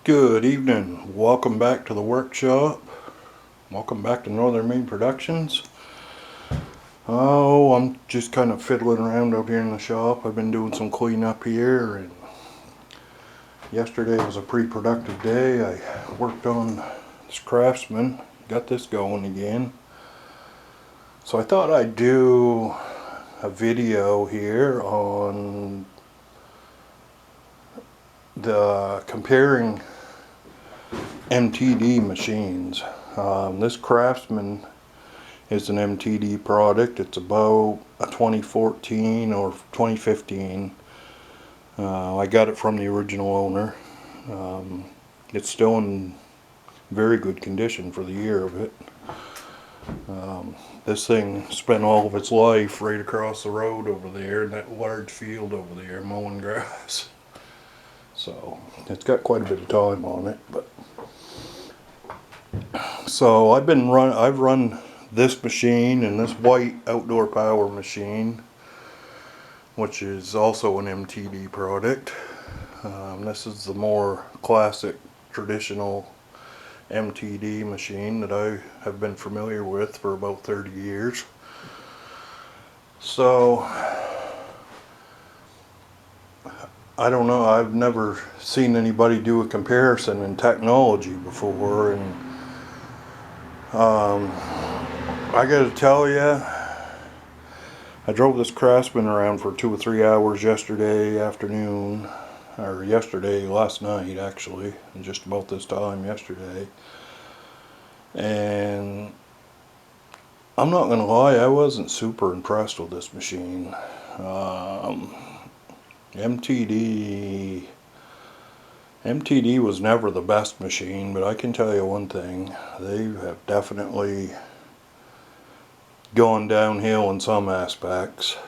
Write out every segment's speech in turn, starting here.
Good evening. Welcome back to the workshop. Welcome back to Northern Maine Productions. Oh, I'm just kind of fiddling around out here in the shop. I've been doing some cleanup here, and yesterday was a pretty productive day. I worked on this Craftsman, got this going again. So I thought I'd do a video here on the comparing MTD machines. This Craftsman is an MTD product. It's about a 2014 or 2015. I got it from the original owner. It's still in very good condition for the year of it. This thing spent all of its life right across the road over there in that large field over there mowing grass. So it's got quite a bit of time on it, but so I've run this machine and this white outdoor power machine, which is also an MTD product. This is the more classic traditional MTD machine that I have been familiar with for about 30 years. So I don't know, I've never seen anybody do a comparison in technology before, and I gotta tell you, I drove this Craftsman around for 2 or 3 hours yesterday afternoon, or last night actually, just about this time yesterday, and I'm not gonna lie, I wasn't super impressed with this machine. MTD was never the best machine, but I can tell you one thing, they have definitely gone downhill in some aspects.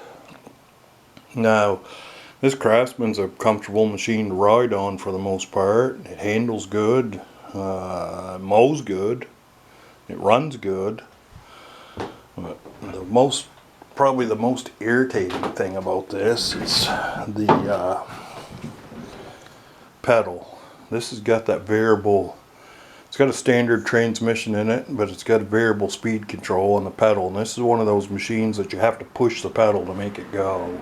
Now, this Craftsman's a comfortable machine to ride on for the most part. It handles good, mows good, it runs good. But probably the most irritating thing about this is the pedal. This has got that variable, it's got a standard transmission in it, but it's got a variable speed control on the pedal, and this is one of those machines that you have to push the pedal to make it go.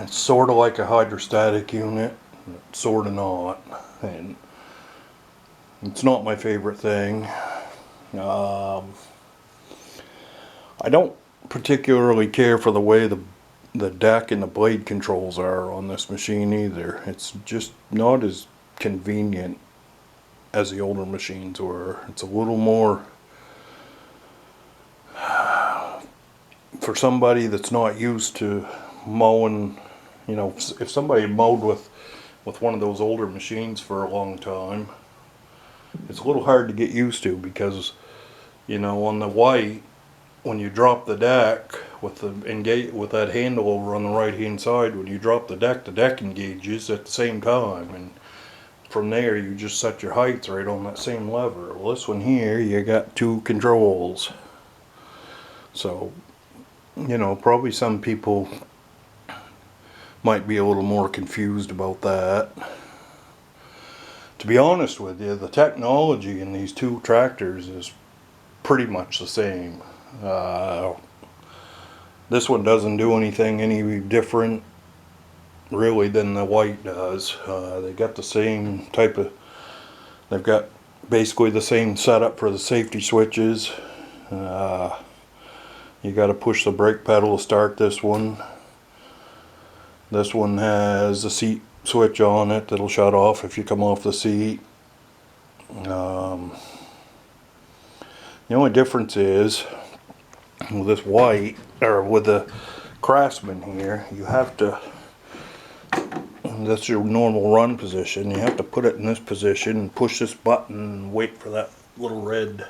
It's sort of like a hydrostatic unit, sort of not, and it's not my favorite thing. I don't particularly care for the way the deck and the blade controls are on this machine either. It's just not as convenient as the older machines were. It's a little more for somebody that's not used to mowing. You know, if somebody mowed with one of those older machines for a long time, it's a little hard to get used to, because you know, on the white, when you drop the deck with that handle over on the right hand side, when you drop the deck engages at the same time, and from there you just set your heights right on that same lever. Well, this one here, you got two controls. So, you know, probably some people might be a little more confused about that. To be honest with you, the technology in these two tractors is pretty much the same. This one doesn't do anything any different really than the white does. They got the same type of, they've got basically the same setup for the safety switches. You got to push the brake pedal to start this one. This one has a seat switch on it that'll shut off if you come off the seat. The only difference is with this white, or with the Craftsman here, you have to, that's your normal run position, you have to put it in this position and push this button and wait for that little red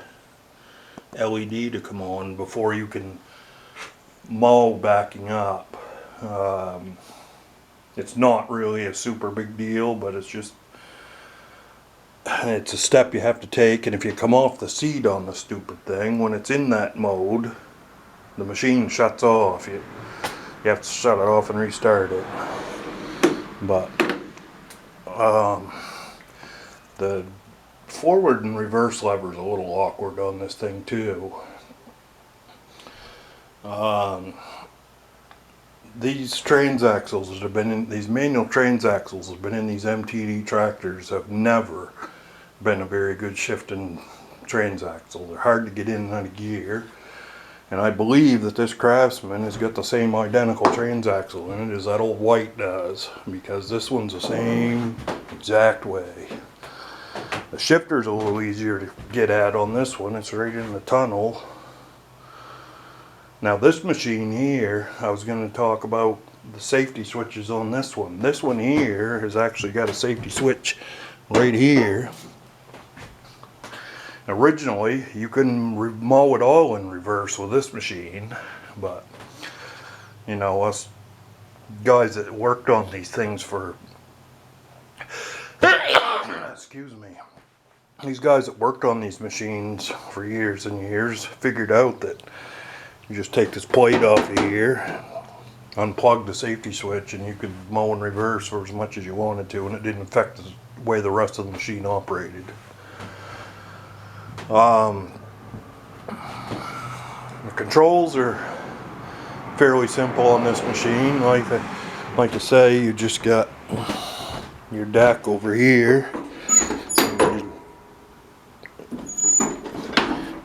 LED to come on before you can mow backing up. It's not really a super big deal, but it's a step you have to take, and if you come off the seat on the stupid thing, when it's in that mode, the machine shuts off. You have to shut it off and restart it. But The forward and reverse lever is a little awkward on this thing too. These transaxles that have been in these manual transaxles have been in these MTD tractors have never been a very good shifting transaxle. They're hard to get in and out of gear, and I believe that this Craftsman has got the same identical transaxle in it as that old white does, because this one's the same exact way. The shifter's a little easier to get at on this one. It's right in the tunnel. Now this machine here, I was going to talk about the safety switches on this one. This one here has actually got a safety switch right here. Originally, you couldn't mow it all in reverse with this machine, but you know, us guys that worked on these things for excuse me, these guys that worked on these machines for years and years figured out that you just take this plate off of here, unplug the safety switch, and you could mow in reverse for as much as you wanted to, and it didn't affect the way the rest of the machine operated. The controls are fairly simple on this machine. Like I say, you just got your deck over here.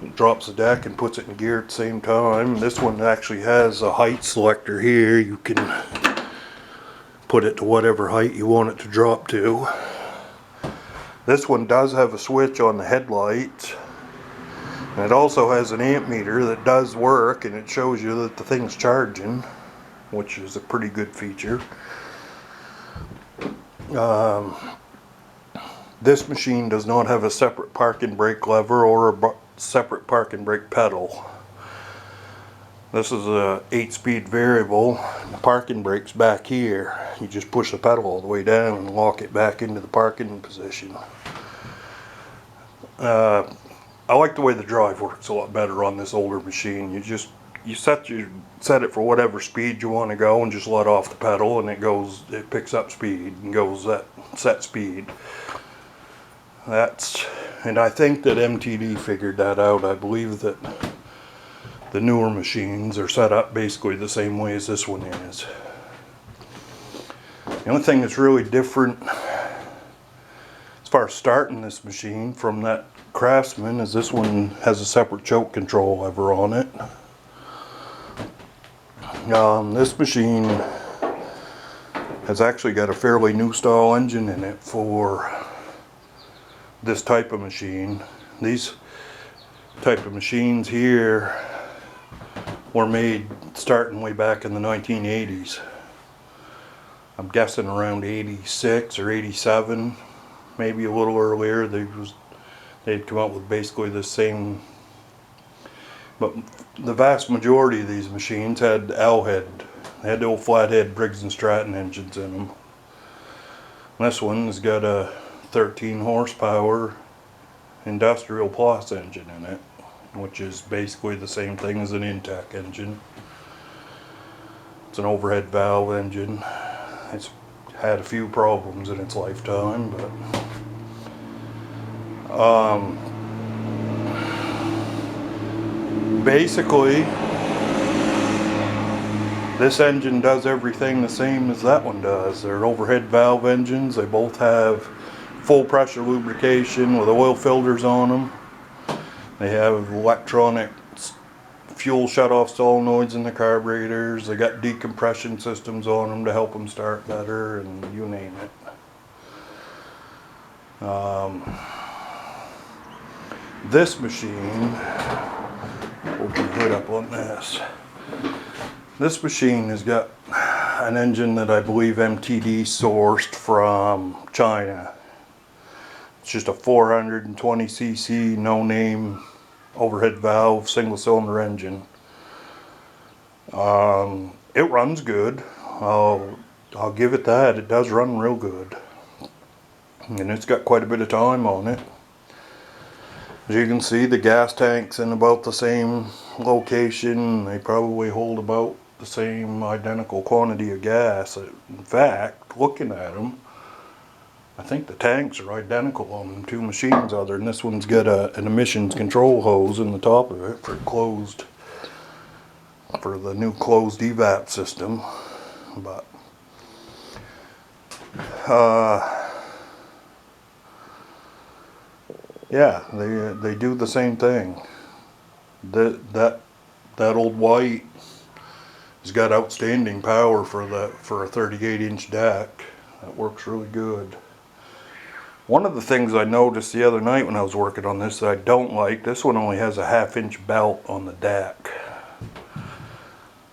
It drops the deck and puts it in gear at the same time. This one actually has a height selector here. You can put it to whatever height you want it to drop to. This one does have a switch on the headlights. And it also has an amp meter that does work, and it shows you that the thing's charging, which is a pretty good feature. This machine does not have a separate park and brake lever or a separate park and brake pedal. This is a 8-speed variable. The parking brake's back here. You just push the pedal all the way down and lock it back into the parking position. I like the way the drive works a lot better on this older machine. You set it for whatever speed you want to go and just let off the pedal, and it picks up speed and goes that set speed. And I think that MTD figured that out. I believe that the newer machines are set up basically the same way as this one is. The only thing that's really different as far as starting this machine from that Craftsman is this one has a separate choke control lever on it. This machine has actually got a fairly new style engine in it for this type of machine. These type of machines here were made starting way back in the 1980s. I'm guessing around 86 or 87, maybe a little earlier. They'd come out with basically the same, but the vast majority of these machines had L-head. They had the old flathead Briggs & Stratton engines in them. This one's got a 13 horsepower Industrial Plus engine in it, which is basically the same thing as an Intech engine. It's an overhead valve engine. It's had a few problems in its lifetime, but basically this engine does everything the same as that one does. They're overhead valve engines. They both have full pressure lubrication with oil filters on them. They have electronic fuel shutoff solenoids in the carburetors. They got decompression systems on them to help them start better, and you name it. This machine, open the hood up on this. This machine has got an engine that I believe MTD sourced from China. It's just a 420cc no-name overhead valve single cylinder engine. It runs good. I'll give it that. It does run real good. And it's got quite a bit of time on it. As you can see, the gas tank's in about the same location. They probably hold about the same identical quantity of gas. In fact, looking at them, I think the tanks are identical on them two machines, other than this one's got an emissions control hose in the top of it for the new closed evap system. But yeah, they do the same thing. That old white has got outstanding power for a 38-inch deck. That works really good. One of the things I noticed the other night when I was working on this that I don't like, this one only has a 1/2-inch belt on the deck.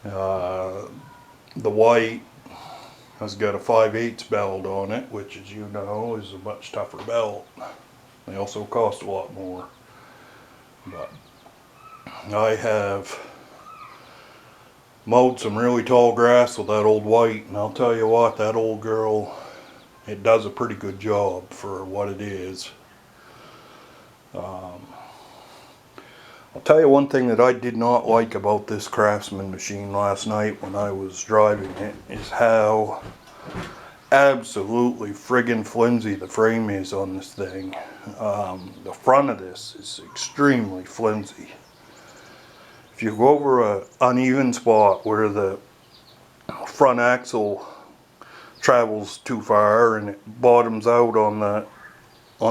The white has got a 5/8 belt on it, which, as you know, is a much tougher belt. They also cost a lot more. But I have mowed some really tall grass with that old white, and I'll tell you what, that old girl, it does a pretty good job for what it is. I'll tell you one thing that I did not like about this Craftsman machine last night when I was driving it is how absolutely friggin' flimsy the frame is on this thing. The front of this is extremely flimsy. If you go over an uneven spot where the front axle travels too far and it bottoms out on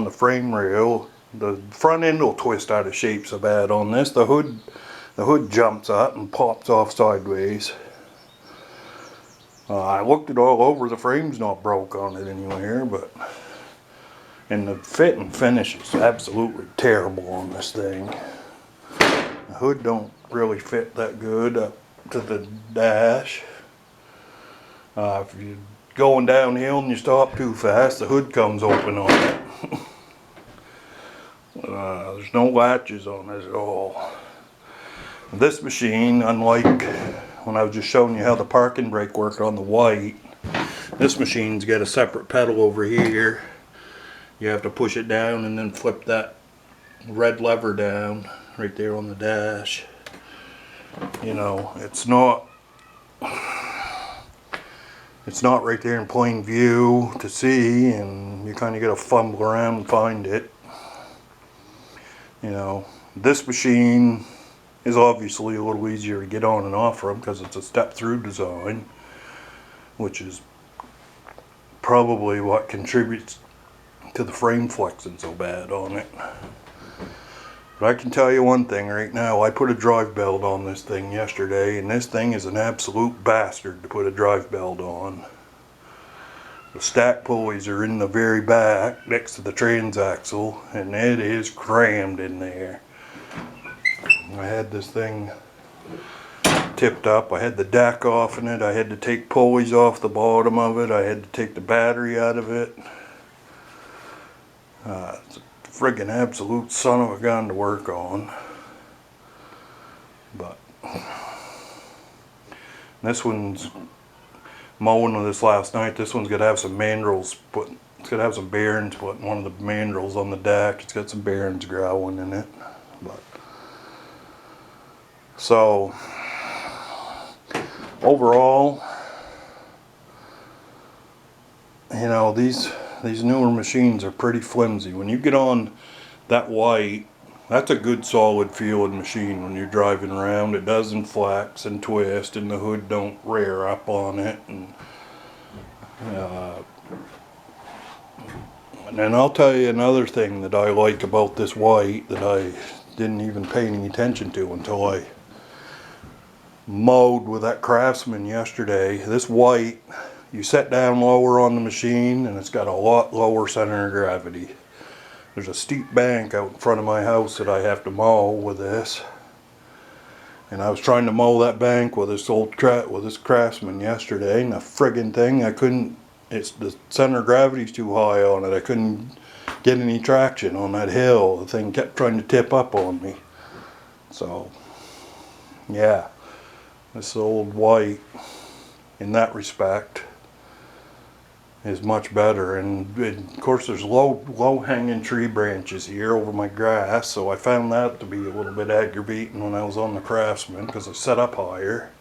the frame rail, the front end will twist out of shape so bad on this. The hood jumps up and pops off sideways. I looked it all over. The frame's not broke on it anywhere, and the fit and finish is absolutely terrible on this thing. The hood don't really fit that good up to the dash. If you're going downhill and you stop too fast, the hood comes open on it. There's no latches on it at all. This machine, unlike when I was just showing you how the parking brake worked on the white, this machine's got a separate pedal over here. You have to push it down and then flip that red lever down right there on the dash. You know, it's not right there in plain view to see, and you kind of got to fumble around and find it. You know, this machine is obviously a little easier to get on and off from because it's a step-through design, which is probably what contributes to the frame flexing so bad on it. But I can tell you one thing right now, I put a drive belt on this thing yesterday, and this thing is an absolute bastard to put a drive belt on. The stack pulleys are in the very back next to the transaxle, and it is crammed in there. I had this thing tipped up. I had the deck off in it. I had to take pulleys off the bottom of it. I had to take the battery out of it. It's a friggin' absolute son of a gun to work on. But this one's mowing with this last night. This one's gonna have some mandrels put. It's gonna have some bearings put in one of the mandrels on the deck. It's got some bearings growling in it. But so overall, you know, these newer machines are pretty flimsy. When you get on that white, that's a good solid feeling machine when you're driving around. It doesn't flex and twist, and the hood don't rear up on it. And then I'll tell you another thing that I like about this white that I didn't even pay any attention to until I mowed with that Craftsman yesterday. This white, you set down lower on the machine and it's got a lot lower center of gravity. There's a steep bank out in front of my house that I have to mow with this, and I was trying to mow that bank with this Craftsman yesterday, and the friggin' thing, I couldn't. The center of gravity's too high on it. I couldn't get any traction on that hill. The thing kept trying to tip up on me. So yeah, this old white in that respect is much better. And of course there's low hanging tree branches here over my grass, so I found that to be a little bit aggravating when I was on the Craftsman, because I set up higher,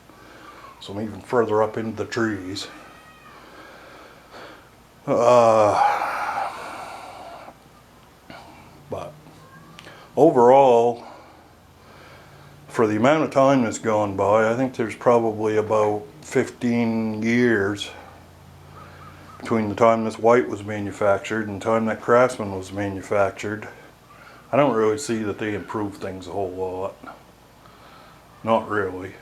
so I'm even further up into the trees. overall, for the amount of time that's gone by, I think there's probably about 15 years between the time this white was manufactured and the time that Craftsman was manufactured. I don't really see that they improved things a whole lot. Not really.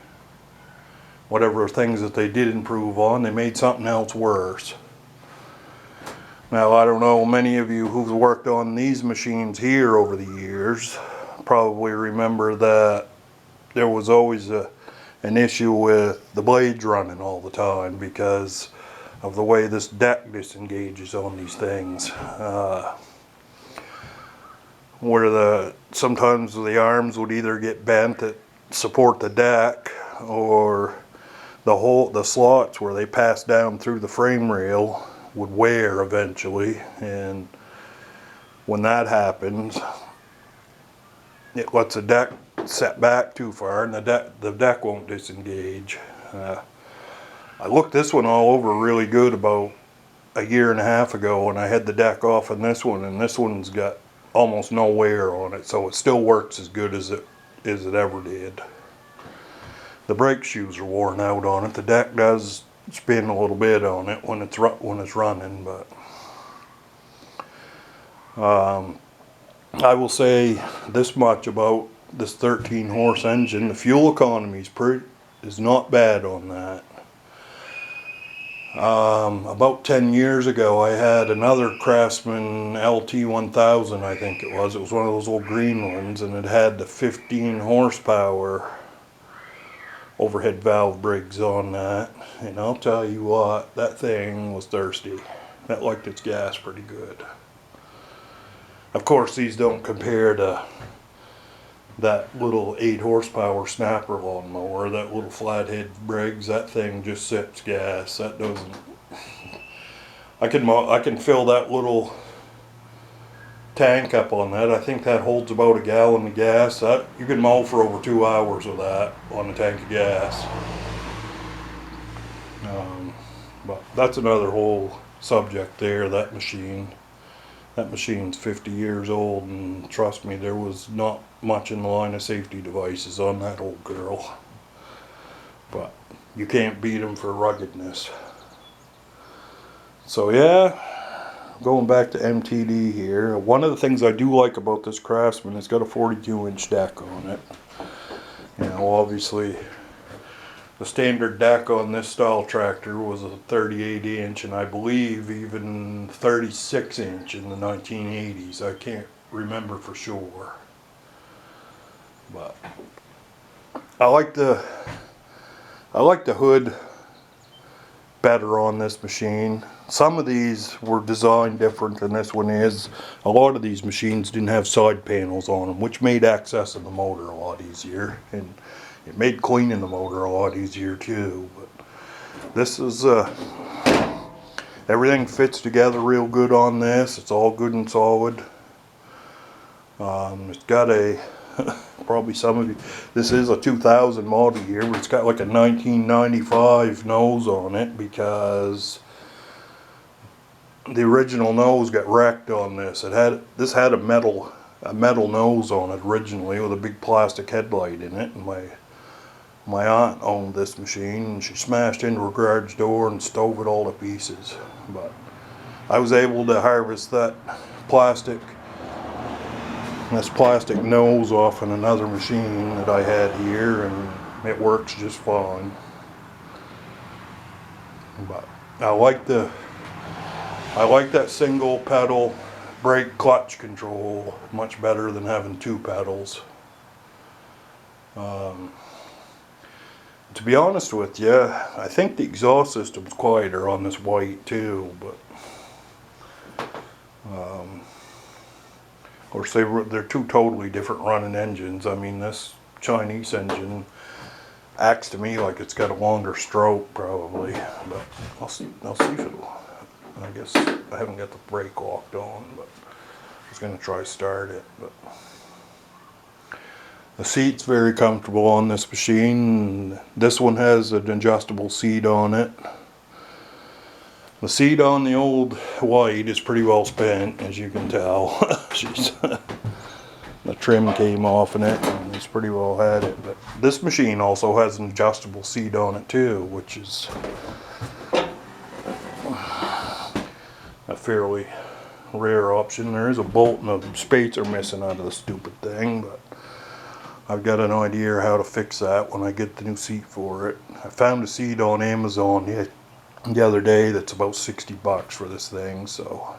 Whatever things that they did improve on, they made something else worse. Now, I don't know, many of you who've worked on these machines here over the years probably remember that there was always an issue with the blades running all the time because of the way this deck disengages on these things. Where sometimes the arms would either get bent that support the deck, or the slots where they pass down through the frame rail would wear eventually, and when that happens, it lets the deck set back too far, and the deck won't disengage. I looked this one all over really good about a year and a half ago, and I had the deck off on this one, and this one's got almost no wear on it, so it still works as good as it ever did. The brake shoes are worn out on it. The deck does spin a little bit on it when it's running, but I will say this much about this 13 horse engine: the fuel economy is not bad on that. About 10 years ago, I had another Craftsman LT1000, I think it was. It was one of those old green ones, and it had the 15 horsepower overhead valve brigs on that. And I'll tell you what, that thing was thirsty. That liked its gas pretty good. Of course, these don't compare to that little 8 horsepower snapper lawnmower, that little flathead Briggs. That thing just sips gas. That doesn't. I can fill that little tank up on that. I think that holds about a gallon of gas. You can mow for over 2 hours with that on a tank of gas. But that's another whole subject there. That machine's 50 years old, and trust me, there was not much in the line of safety devices on that old girl. But you can't beat them for ruggedness. So yeah, going back to MTD here, one of the things I do like about this Craftsman, it's got a 42-inch deck on it. You know, obviously the standard deck on this style tractor was a 38-inch, and I believe even 36-inch in the 1980s. I can't remember for sure. But I like the hood better on this machine. Some of these were designed different than this one is. A lot of these machines didn't have side panels on them, which made access of the motor a lot easier, and it made cleaning the motor a lot easier too. But this is everything fits together real good on this. It's all good and solid. It's got a probably some of you, this is a 2000 model year, but it's got like a 1995 nose on it because the original nose got wrecked on this. This had a metal nose on it originally with a big plastic headlight in it, and my aunt owned this machine, and she smashed into her garage door and stove it all to pieces. But I was able to harvest this plastic nose off in another machine that I had here, and it works just fine. But I like that single pedal brake clutch control much better than having 2 pedals. To be honest with you, I think the exhaust system's quieter on this white too, but of course they're 2 totally different running engines. I mean, this Chinese engine acts to me like it's got a longer stroke probably, but I'll see if it'll. I guess I haven't got the brake locked on, but I was going to try to start it. But the seat's very comfortable on this machine. This one has an adjustable seat on it. The seat on the old white is pretty well spent, as you can tell. The trim came off in it, and it's pretty well had it. But this machine also has an adjustable seat on it too, which is a fairly rare option. There is a bolt and the spates are missing out of the stupid thing, but I've got an idea how to fix that when I get the new seat for it. I found a seat on Amazon the other day that's about 60 bucks for this thing, so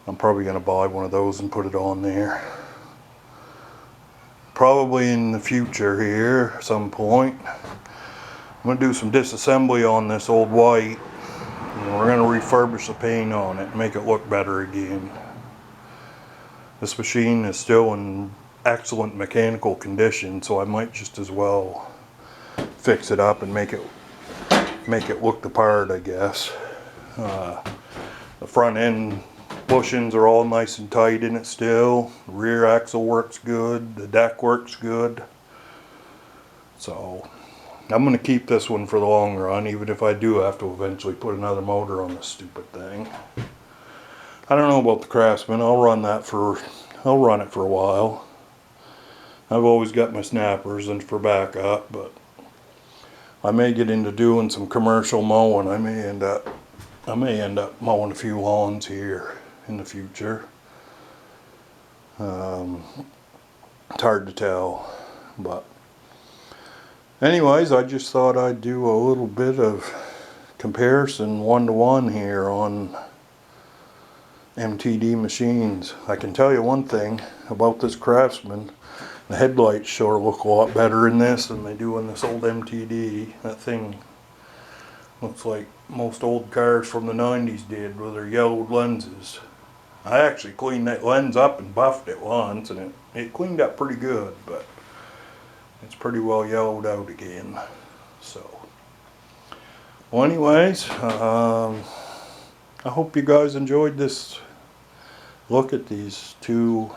I'm probably going to buy one of those and put it on there. Probably in the future here, at some point, I'm going to do some disassembly on this old white. And we're going to refurbish the paint on it and make it look better again. This machine is still in excellent mechanical condition, so I might just as well fix it up and make it look the part, I guess. The front end bushings are all nice and tight in it still. The rear axle works good. The deck works good. So I'm going to keep this one for the long run, even if I do have to eventually put another motor on this stupid thing. I don't know about the Craftsman. I'll run it for a while. I've always got my snappers and for backup, but I may get into doing some commercial mowing. I may end up mowing a few lawns here in the future. It's hard to tell, but anyways, I just thought I'd do a little bit of comparison one-to-one here on MTD machines. I can tell you one thing about this Craftsman. The headlights sure look a lot better in this than they do in this old MTD. That thing looks like most old cars from the 90's did with their yellowed lenses. I actually cleaned that lens up and buffed it once, and it cleaned up pretty good, but it's pretty well yellowed out again. So, well, anyways, I hope you guys enjoyed this look at these two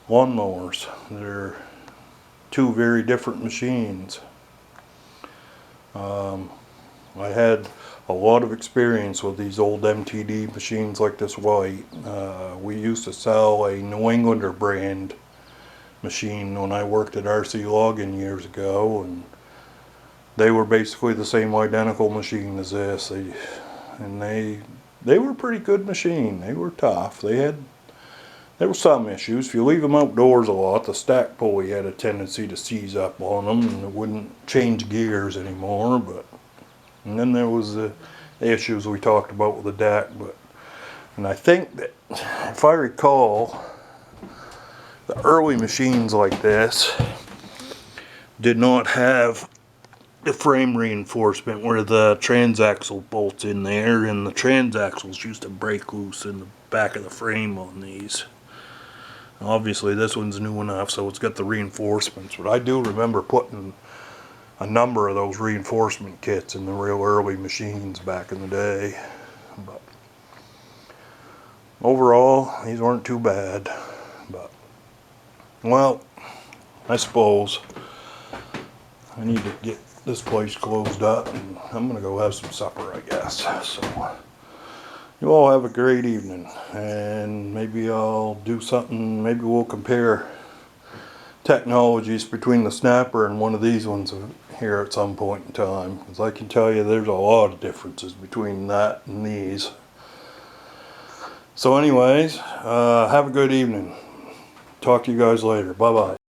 lawnmowers. They're two very different machines. I had a lot of experience with these old MTD machines like this white. We used to sell a New Englander brand machine when I worked at RC Logging years ago, and they were basically the same identical machine as this. They were a pretty good machine. They were tough. There were some issues. If you leave them outdoors a lot, the stack pulley had a tendency to seize up on them and it wouldn't change gears anymore. And then there was the issues we talked about with the deck. And I think that, if I recall, the early machines like this did not have the frame reinforcement where the transaxle bolts in there, and the transaxles used to break loose in the back of the frame on these. Obviously this one's new enough, so it's got the reinforcements, but I do remember putting a number of those reinforcement kits in the real early machines back in the day. But overall, these weren't too bad. But, well, I suppose I need to get this place closed up, and I'm gonna go have some supper, I guess. So you all have a great evening, and maybe I'll do something. Maybe we'll compare technologies between the snapper and one of these ones here at some point in time, because I can tell you there's a lot of differences between that and these. So anyways, have a good evening. Talk to you guys later. Bye bye.